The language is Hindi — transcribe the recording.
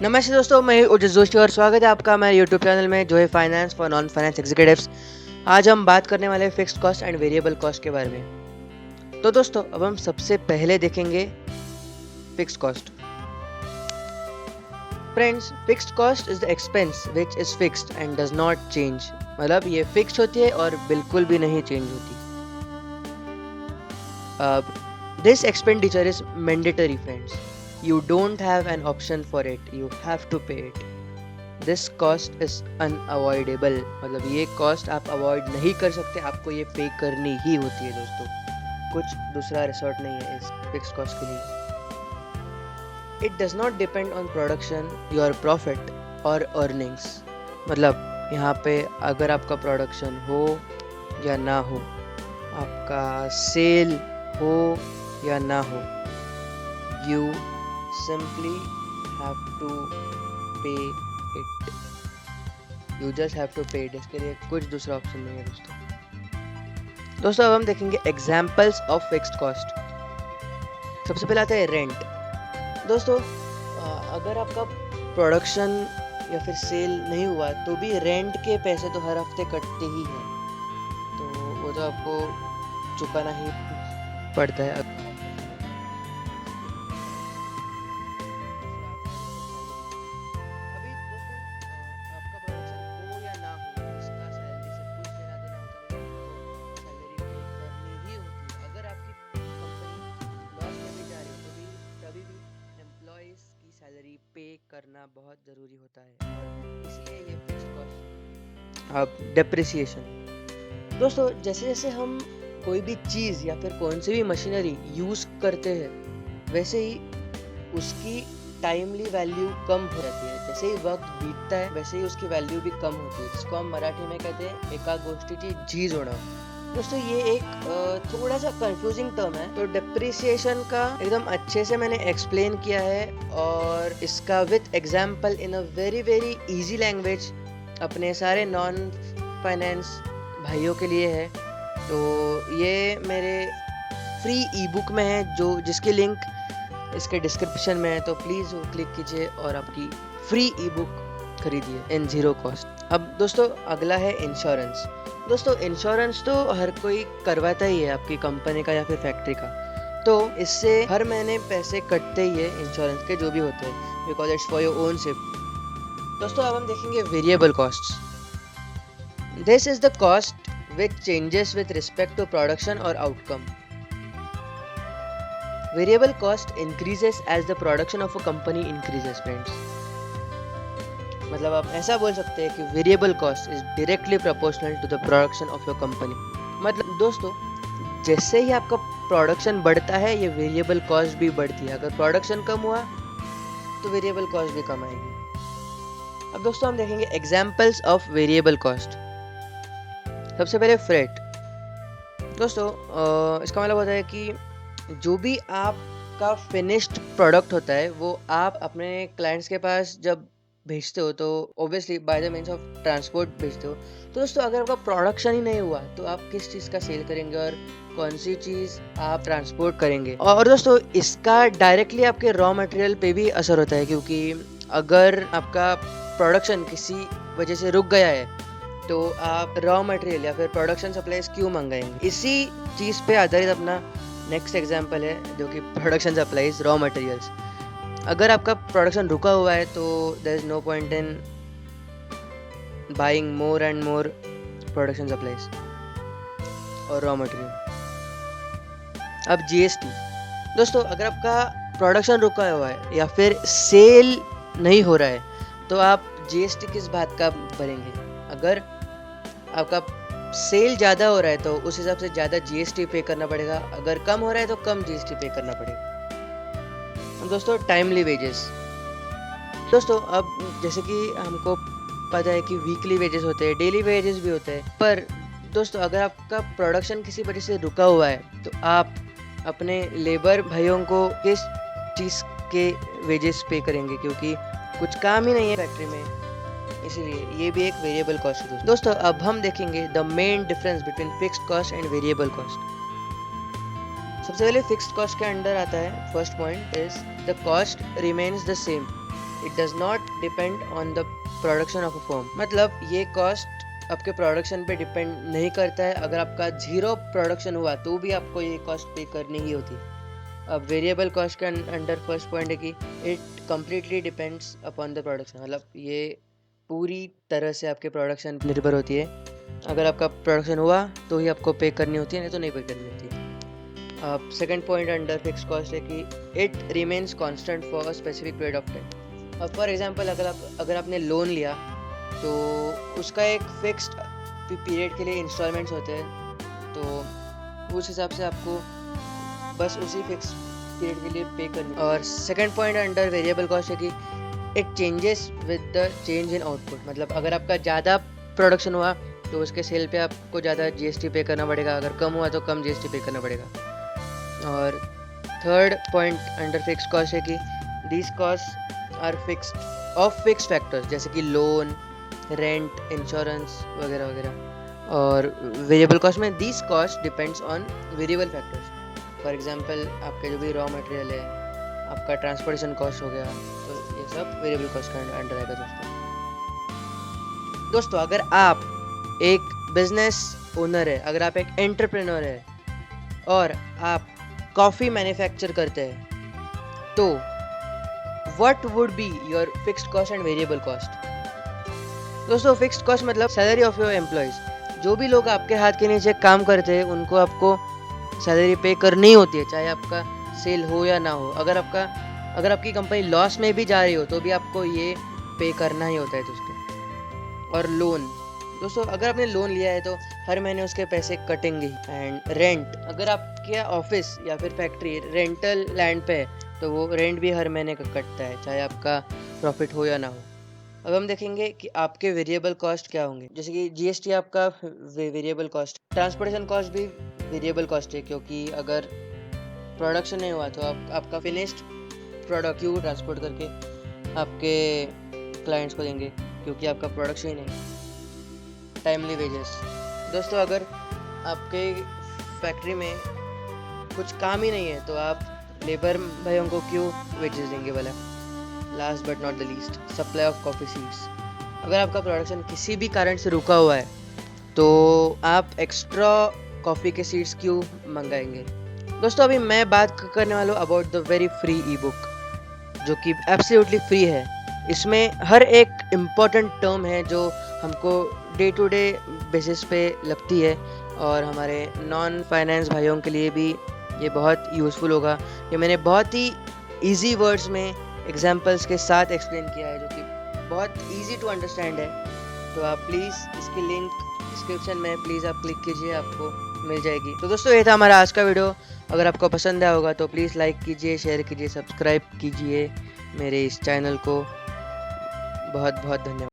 नमस्ते दोस्तों, मैं ओजस जोशी और स्वागत है आपका हमारे यूट्यूब चैनल में जो है finance for non finance executives. आज हम बात करने वाले हैं fixed cost and variable cost के बारे में। तो दोस्तों अब हम सबसे पहले देखेंगे fixed cost. Friends, fixed cost is the expense which is fixed and does not change. मतलब ये फिक्स्ड होती है और बिल्कुल भी नहीं चेंज होती। This expenditure is mandatory friends, you don't have an option for it, you have to pay it. This cost is unavoidable, मतलब ये cost आप avoid नहीं कर सकते, आपको ये pay करनी ही होती है दोस्तों। कुछ दूसरा रिसोर्ट नहीं है इस fixed cost के लिए। It does not depend on production, your profit or earnings। मतलब यहाँ पे अगर आपका प्रोडक्शन हो या ना हो, आपका सेल हो या ना हो, you simply have to pay it. You just have to pay it। इसके लिए कुछ दूसरा ऑप्शन नहीं है दोस्तों। अब हम देखेंगे एग्जाम्पल्स ऑफ फिक्स्ड कॉस्ट। सबसे पहले आता है रेंट। दोस्तों अगर आपका प्रोडक्शन या फिर सेल नहीं हुआ तो भी रेंट के पैसे तो हर हफ्ते कटते ही हैं, तो वो तो आपको चुकाना ही पड़ता है। सैलरी पे करना बहुत ज़रूरी होता है और इसलिए ये फिक्स्ड कॉस्ट। अब डेप्रिसिएशन। दोस्तों जैसे जैसे हम कोई भी चीज़ या फिर कौन सी भी मशीनरी यूज़ करते हैं, वैसे ही उसकी टाइमली वैल्यू कम हो जाती है। जैसे ही वक्त बीतता है वैसे ही उसकी वैल्यू भी कम होती है, जिसको हम मराठी में कहते हैं एका गोष्टीची झीज होना। दोस्तों ये एक थोड़ा सा कंफ्यूजिंग टर्म है, तो डेप्रिसिएशन का एकदम अच्छे से मैंने एक्सप्लेन किया है और इसका with example in a very very easy language अपने सारे नॉन फाइनेंस भाइयों के लिए है। तो ये मेरे फ्री ई बुक में है, जो जिसकी लिंक इसके डिस्क्रिप्शन में है, तो प्लीज़ वो क्लिक कीजिए और आपकी फ्री ई बुक खरीदिए इन जीरो कॉस्ट। अब दोस्तों अगला है इंश्योरेंस। दोस्तों इंश्योरेंस तो हर कोई करवाता ही है, आपकी कंपनी का या फिर फैक्ट्री का, तो इससे हर महीने पैसे कटते ही है इंश्योरेंस के जो भी होते हैं, because it's for your own safety. दोस्तों अब हम देखेंगे variable costs. This is the cost which changes with respect to production और outcome. Variable cost increases as the production of a company increases friends. मतलब आप ऐसा बोल सकते हैं कि variable cost is directly proportional to the production of your company. मतलब दोस्तों जैसे ही आपका प्रोडक्शन बढ़ता है ये वेरिएबल कॉस्ट भी बढ़ती है। अगर प्रोडक्शन कम हुआ तो वेरिएबल कॉस्ट भी कम आएगी। अब दोस्तों हम देखेंगे एग्जांपल्स ऑफ वेरिएबल कॉस्ट। सबसे पहले फ्रेट। दोस्तों इसका मतलब होता है कि जो भी आपका फिनिश्ड प्रोडक्ट होता है वो आप अपने क्लाइंट्स के पास जब भेजते हो तो obviously by the means of transport भेजते हो। तो दोस्तों अगर आपका प्रोडक्शन ही नहीं हुआ तो आप किस चीज़ का सेल करेंगे और कौन सी चीज़ आप ट्रांसपोर्ट करेंगे। और दोस्तों इसका डायरेक्टली आपके रॉ मटेरियल पे भी असर होता है, क्योंकि अगर आपका प्रोडक्शन किसी वजह से रुक गया है तो आप रॉ मटेरियल या फिर प्रोडक्शन सप्लाईज क्यों मंगाएंगे। इसी चीज़ पे आधारित अपना नेक्स्ट एग्जांपल है जो कि प्रोडक्शन सप्लाईज रॉ मटेरियल्स। अगर आपका प्रोडक्शन रुका हुआ है तो there is no point in buying more and more production supplies और रॉ मटेरियल। अब जीएसटी। दोस्तों अगर आपका प्रोडक्शन रुका हुआ है या फिर सेल नहीं हो रहा है तो आप जीएसटी किस बात का भरेंगे। अगर आपका सेल ज़्यादा हो रहा है तो उस हिसाब से ज़्यादा जीएसटी पे करना पड़ेगा, अगर कम हो रहा है तो कम जीएसटी पे करना पड़ेगा। दोस्तों टाइमली वेजेस। दोस्तों अब जैसे कि हमको पता है कि वीकली वेजेस होते हैं, डेली वेजेस भी होते हैं, पर दोस्तों अगर आपका प्रोडक्शन किसी वजह से रुका हुआ है तो आप अपने लेबर भाइयों को किस चीज़ के वेजेस पे करेंगे, क्योंकि कुछ काम ही नहीं है फैक्ट्री में, इसीलिए ये भी एक वेरिएबल कॉस्ट है। दोस्तों अब हम देखेंगे the main difference between fixed cost and variable cost. सबसे पहले फिक्स्ड कॉस्ट के अंडर आता है, first point is the cost remains the same. It does not depend on the production of a firm. मतलब ये कॉस्ट आपके प्रोडक्शन पे डिपेंड नहीं करता है। अगर आपका 0 प्रोडक्शन हुआ तो भी आपको ये कॉस्ट पे करनी ही होती है। अब वेरिएबल कॉस्ट के अंडर फर्स्ट पॉइंट है कि it completely depends upon the production. मतलब ये पूरी तरह से आपके प्रोडक्शन पर निर्भर होती है। अगर आपका प्रोडक्शन हुआ तो ही आपको पे करनी होती है, नहीं तो नहीं पे करनी होती है। अब second point under fix cost है कि it remains constant for a specific period of time. अब फॉर एग्जांपल अगर आपने लोन लिया तो उसका एक फिक्स्ड पीरियड के लिए इंस्टॉलमेंट्स होते हैं, तो उस हिसाब से आपको बस उसी फिक्स पीरियड के लिए पे करनी। और second point under variable cost है कि it changes with the change in output. मतलब अगर आपका ज़्यादा प्रोडक्शन हुआ तो उसके सेल पे आपको ज़्यादा जीएसटी पे करना पड़ेगा, अगर कम हुआ तो कम जीएसटी पे करना पड़ेगा। और third point under fix cost है कि these cost are fixed of fix factors, जैसे कि लोन, रेंट, इंश्योरेंस वगैरह वगैरह। और वेरिएबल कॉस्ट में these cost depends on variable factors. For example आपका जो भी रॉ मटेरियल है, आपका ट्रांसपोर्टेशन कॉस्ट हो गया, तो ये सब वेरिएबल कॉस्ट का अंडर आएगा दोस्तों। अगर आप एक बिजनेस ओनर है, अगर आप एक एंटरप्रेन्योर है और आप कॉफ़ी मैन्युफैक्चर करते हैं, तो what would be your fixed cost and variable cost? दोस्तों फिक्स्ड कॉस्ट मतलब सैलरी ऑफ योर एम्प्लॉयज़। जो भी लोग आपके हाथ के नीचे काम करते हैं उनको आपको सैलरी पे करनी होती है, चाहे आपका सेल हो या ना हो। अगर आपकी कंपनी लॉस में भी जा रही हो तो भी आपको ये पे करना ही होता है दोस्तों। और लोन दोस्तों, अगर आपने लोन लिया है तो हर महीने उसके पैसे कटेंगे। एंड रेंट, अगर आपके ऑफिस या फिर फैक्ट्री रेंटल लैंड पे है तो वो रेंट भी हर महीने का कटता है, चाहे आपका प्रॉफिट हो या ना हो। अब हम देखेंगे कि आपके वेरिएबल कॉस्ट क्या होंगे। जैसे कि जीएसटी आपका वेरिएबल कॉस्ट, ट्रांसपोर्टेशन कॉस्ट भी वेरिएबल कॉस्ट है, क्योंकि अगर प्रोडक्शन नहीं हुआ तो आपका फिनिश्ड प्रोडक्ट क्यों ट्रांसपोर्ट करके आपके क्लाइंट्स को देंगे, क्योंकि आपका प्रोडक्शन ही नहीं। टाइमली वेजेस दोस्तों, अगर आपके फैक्ट्री में कुछ काम ही नहीं है तो आप लेबर भाइयों को क्यों वेजेस देंगे भला। Last but not the least, supply of coffee seeds. अगर आपका प्रोडक्शन किसी भी कारण से रुका हुआ है तो आप एक्स्ट्रा कॉफ़ी के सीड्स क्यों मंगाएंगे। दोस्तों अभी मैं बात करने वाला हूँ about the very free E book, जो कि एब्सोल्युटली फ्री है। इसमें हर एक इम्पॉर्टेंट टर्म है जो हमको डे टू डे बेसिस पे लगती है, और हमारे नॉन फाइनेंस भाइयों के लिए भी ये बहुत यूज़फुल होगा। ये मैंने बहुत ही इजी वर्ड्स में एग्जांपल्स के साथ एक्सप्लेन किया है, जो कि बहुत इजी टू अंडरस्टैंड है। तो आप प्लीज़ इसकी लिंक डिस्क्रिप्शन में प्लीज़ आप क्लिक कीजिए, आपको मिल जाएगी। तो दोस्तों ये था हमारा आज का वीडियो। अगर आपको पसंद आया होगा तो प्लीज़ लाइक कीजिए, शेयर कीजिए, सब्सक्राइब कीजिए मेरे इस चैनल को। बहुत बहुत धन्यवाद।